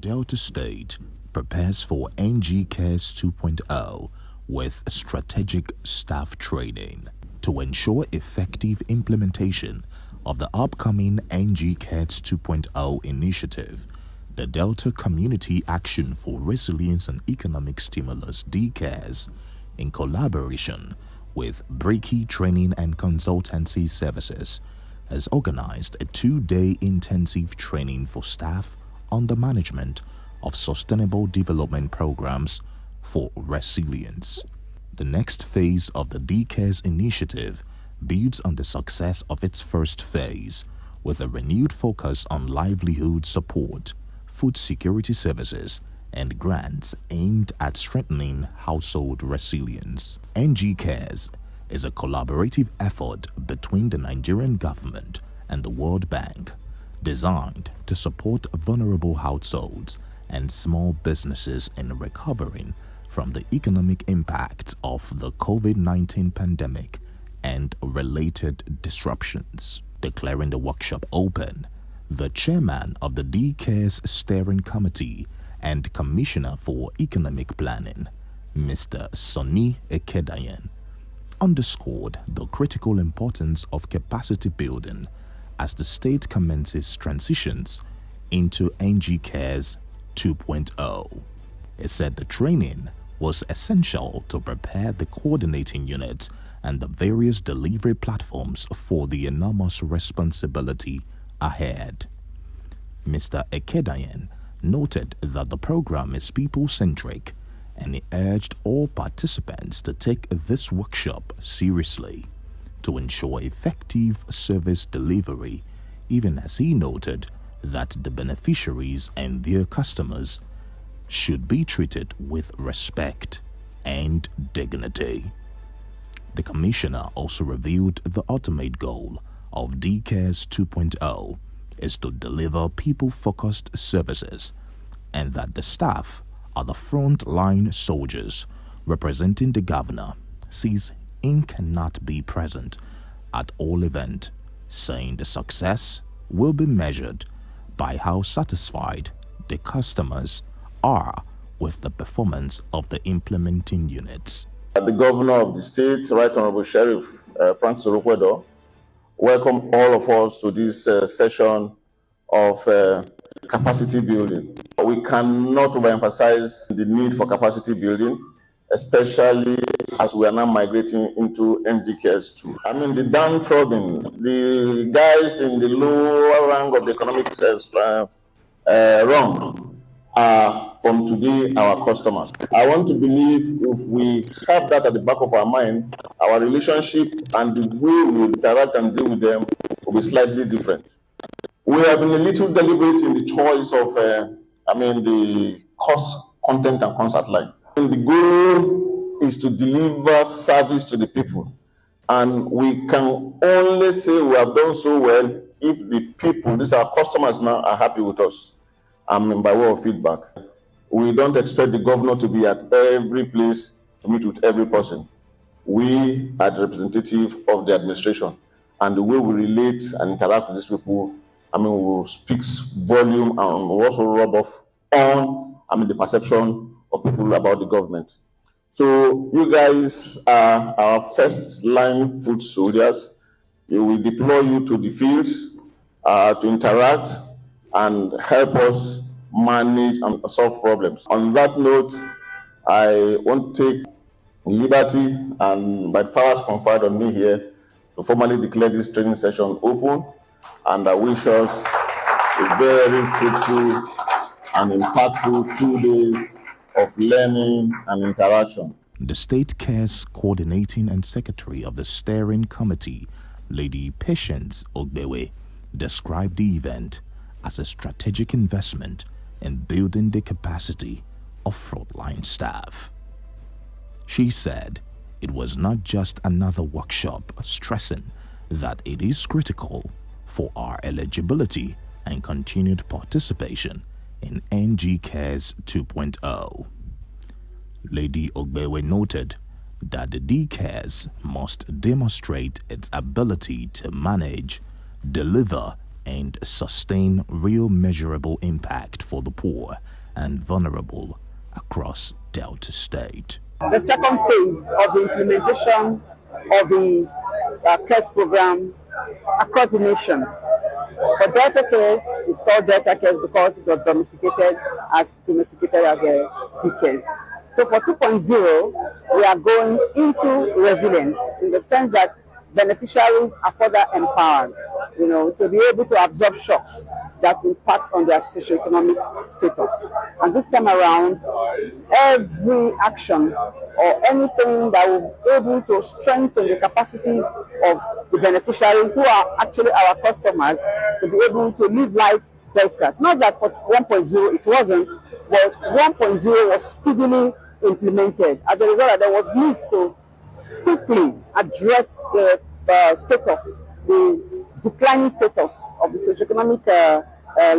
Delta State prepares for NG Cares 2.0 with strategic staff training to ensure effective implementation of the upcoming NG Cares 2.0 initiative. The Delta Community Action for Resilience and Economic Stimulus (DCARES), in collaboration with Breaky Training and Consultancy Services, has organized a 2-day intensive training for staff on the management of sustainable development programs for resilience. The next phase of the DCARES initiative builds on the success of its first phase, with a renewed focus on livelihood support, food security services, and grants aimed at strengthening household resilience. NG Cares is a collaborative effort between the Nigerian government and the World Bank, designed to support vulnerable households and small businesses in recovering from the economic impact of the COVID-19 pandemic and related disruptions. Declaring the workshop open, the chairman of the DCARES Steering Committee and Commissioner for Economic Planning, Mr. Sonny Ekedayen, underscored the critical importance of capacity building as the state commences transitions into NG Cares 2.0. He said the training was essential to prepare the coordinating units and the various delivery platforms for the enormous responsibility ahead. Mr. Ekedayen noted that the program is people-centric, and he urged all participants to take this workshop seriously to ensure effective service delivery, even as he noted that the beneficiaries and their customers should be treated with respect and dignity. The commissioner also revealed the ultimate goal of DCARES 2.0 is to deliver people-focused services, and that the staff are the front-line soldiers representing the governor, since he cannot be present at all events, saying the success will be measured by how satisfied the customers are with the performance of the implementing units. The governor of the state, Right Honorable Sheriff Francis Orokwedo, welcome all of us to this session of capacity building. We cannot overemphasize the need for capacity building, especially as we are now migrating into NG Cares 2. I mean, the downtrodden, the guys in the lower rank of the economic rung are from today our customers. I want to believe if we have that at the back of our mind, our relationship and the way we interact and deal with them will be slightly different. We have been a little deliberate in the choice of, the course, content, and concert line. And the goal is to deliver service to the people. And we can only say we have done so well if the people, these are our customers now, are happy with us. By way of feedback. We don't expect the governor to be at every place to meet with every person. We are the representative of the administration, and the way we relate and interact with these people, will speak volume and will also rub off on, the perception of people about the government. So you guys are our first line foot soldiers. We will deploy you to the fields to interact and help us manage and solve problems. On that note, I want to take liberty and by powers conferred on me here to formally declare this training session open, and I wish us a very fruitful and impactful 2 days of learning and interaction. The State Cares Coordinating and Secretary of the Steering Committee, Lady Patience Ogbewe, described the event as a strategic investment in building the capacity of frontline staff. She said it was not just another workshop, stressing that it is critical for our eligibility and continued participation in NG Cares 2.0. Lady Ogbewe noted that the DCARES must demonstrate its ability to manage, deliver, and sustain real measurable impact for the poor and vulnerable across Delta State. The second phase of the implementation of the CARES program across the nation. For Delta CARES, it's called Delta CARES because it was domesticated as a DCARES. So for 2.0, we are going into resilience in the sense that beneficiaries are further empowered, to be able to absorb shocks that impact on their socioeconomic status. And this time around, every action or anything that will be able to strengthen the capacities of the beneficiaries who are actually our customers to be able to live life better. Not that for 1.0 it wasn't, but 1.0 was speedily implemented. As a result, there was need to quickly address the status, the declining status of the socioeconomic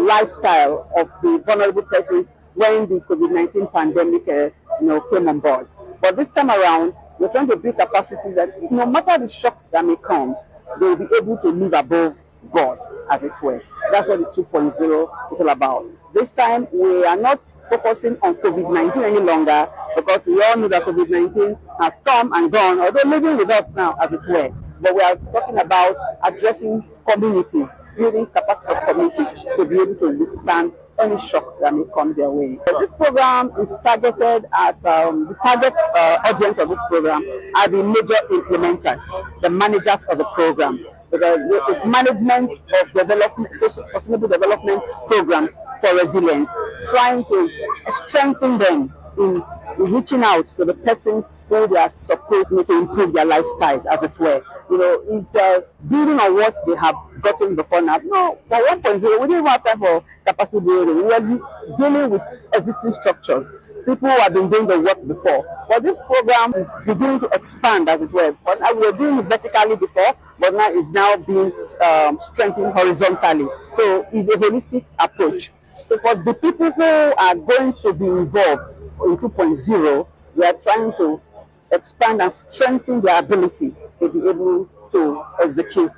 lifestyle of the vulnerable persons when the COVID-19 pandemic came on board. But this time around, we're trying to build capacities that no matter the shocks that may come, they will be able to live above God, as it were. That's what the 2.0 is all about. This time, we are not focusing on COVID-19 any longer because we all know that COVID-19 has come and gone, although living with us now, as it were. But we are talking about addressing communities, building capacity of communities to be able to withstand any shock that may come their way. This program is targeted at the target audience of this program are the major implementers, the managers of the program. It's management of development, sustainable development programs for resilience, trying to strengthen them in reaching out to the persons who they are supposed to improve their lifestyles, as it were. It's building on what they have gotten before now. No, for 1.0, we didn't have time for capacity building. We are dealing with existing structures, people who have been doing the work before. But this program is beginning to expand, as it were. For now, we were doing it vertically before, but now it's now being strengthened horizontally. So it's a holistic approach. So for the people who are going to be involved in 2.0, we are trying to expand and strengthen their ability to be able to execute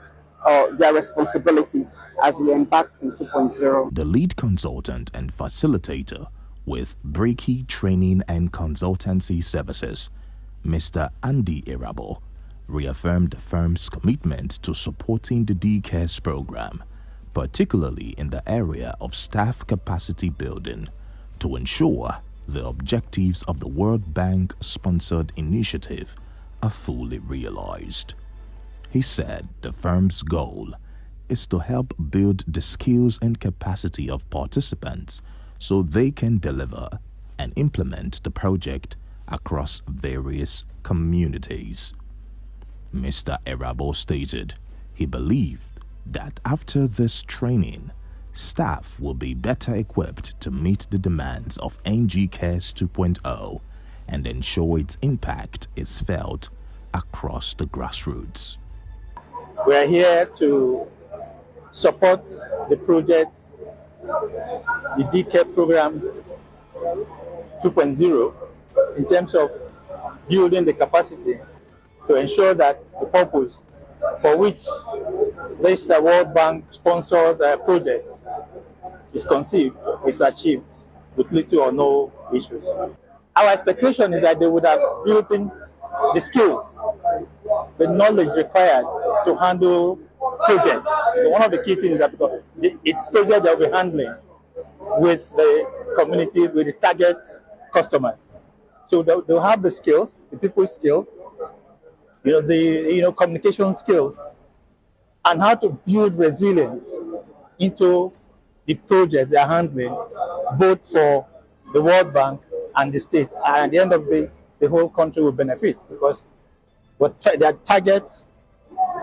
their responsibilities as we embark in 2.0. The lead consultant and facilitator with Breaky Training and Consultancy Services, Mr. Andy Irabo, reaffirmed the firm's commitment to supporting the DCARES program, particularly in the area of staff capacity building, to ensure the objectives of the World Bank-sponsored initiative are fully realized. He said the firm's goal is to help build the skills and capacity of participants so they can deliver and implement the project across various communities. Mr. Irabo stated he believed that after this training, staff will be better equipped to meet the demands of NG CARES 2.0 and ensure its impact is felt across the grassroots. We are here to support the project, the DCARES program 2.0, in terms of building the capacity to ensure that the purpose for which this World Bank sponsored project is conceived is achieved with little or no issues. Our expectation is that they would have built in the skills, the knowledge required to handle projects. So one of the key things is that because it's projects they'll be handling with the community, with the target customers. So they'll have the skills, the people skill, the communication skills, and how to build resilience into the projects they're handling, both for the World Bank and the state. And at the end of the day, the whole country will benefit because their targets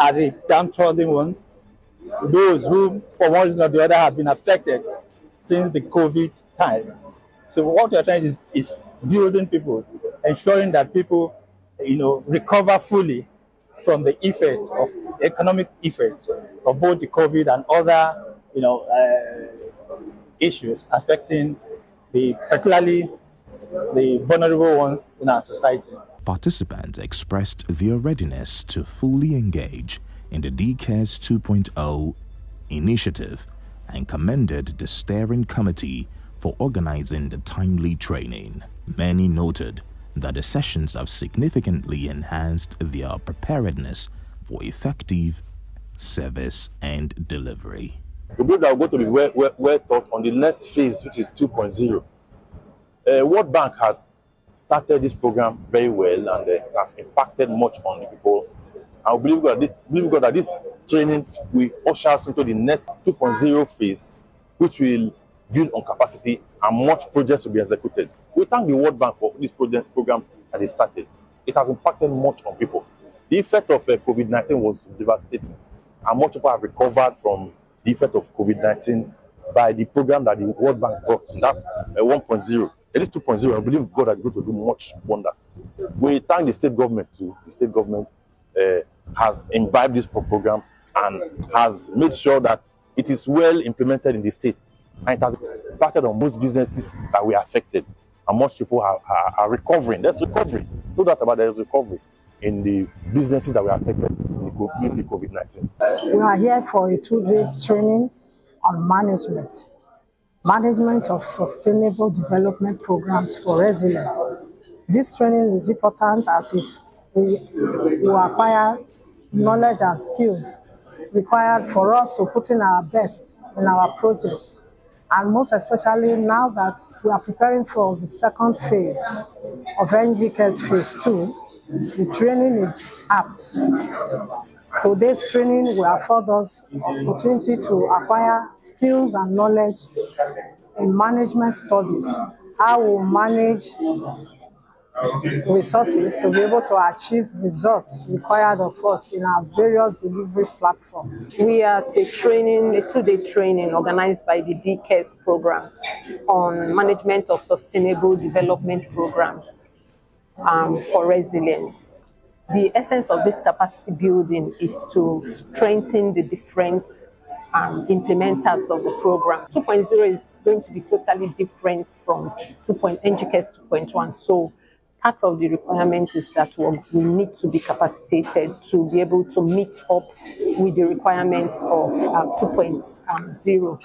are the downtrodden ones, those who, for one reason or the other, have been affected since the COVID time. So what we are trying is building people, ensuring that people, recover fully from the effect of economic effect of both the COVID and other, issues affecting particularly the vulnerable ones in our society. Participants expressed their readiness to fully engage in the DCARES 2.0 initiative and commended the steering committee for organizing the timely training. Many noted that the sessions have significantly enhanced their preparedness for effective service and delivery. We believe that we're going to be well taught on the next phase, which is 2.0. World Bank has started this program very well and has impacted much on the people. I believe God that this training will usher us into the next 2.0 phase, which will build on capacity and much projects will be executed. We thank the World Bank for this program that they started. It has impacted much on people. The effect of COVID-19 was devastating, and much people have recovered from the effect of COVID-19 by the program that the World Bank brought, that 1.0. It is 2.0. I believe God is going to do much wonders. We thank the state government too. The state government has imbibed this program and has made sure that it is well implemented in the state. And it has impacted on most businesses that were affected. And most people are recovering. There's recovery. No doubt about there's recovery in the businesses that were affected in the COVID-19. We are here for a 2-day training on management of sustainable development programs for resilience. This training is important as we acquire knowledge and skills required for us to put in our best in our projects. And most especially now that we are preparing for the second phase of NGCares Phase 2, the training is apt. Today's training will afford us opportunity to acquire skills and knowledge in management studies, how we manage resources to be able to achieve results required of us in our various delivery platforms. We are a 2-day training organized by the DCares program on management of sustainable development programs for resilience. The essence of this capacity building is to strengthen the different implementers of the program. 2.0 is going to be totally different from NGCares 2.1. So part of the requirement is that we need to be capacitated to be able to meet up with the requirements of 2.0.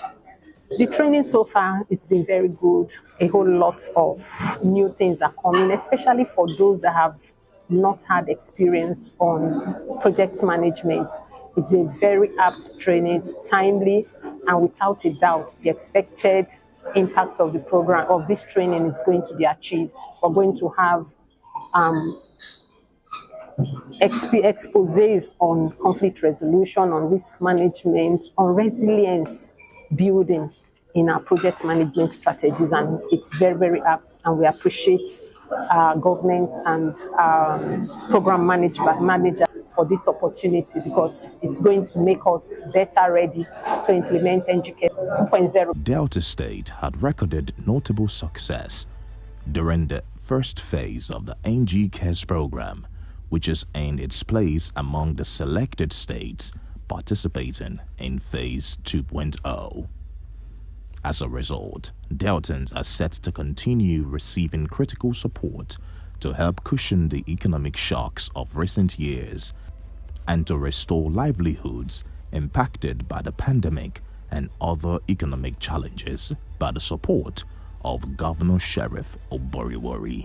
The training so far, it's been very good. A whole lot of new things are coming, especially for those that have not had experience on project management. It's a very apt training, it's timely, and without a doubt, the expected impact of the program, of this training, is going to be achieved. We're going to have exposés on conflict resolution, on risk management, on resilience building in our project management strategies, and it's very, very apt, and we appreciate government and program manager for this opportunity, because it's going to make us better ready to implement NGCares 2.0. Delta State had recorded notable success during the first phase of the NGCares program, which has earned its place among the selected states participating in phase 2.0. As a result, Deltans are set to continue receiving critical support to help cushion the economic shocks of recent years and to restore livelihoods impacted by the pandemic and other economic challenges by the support of Governor Sheriff Oboriwori.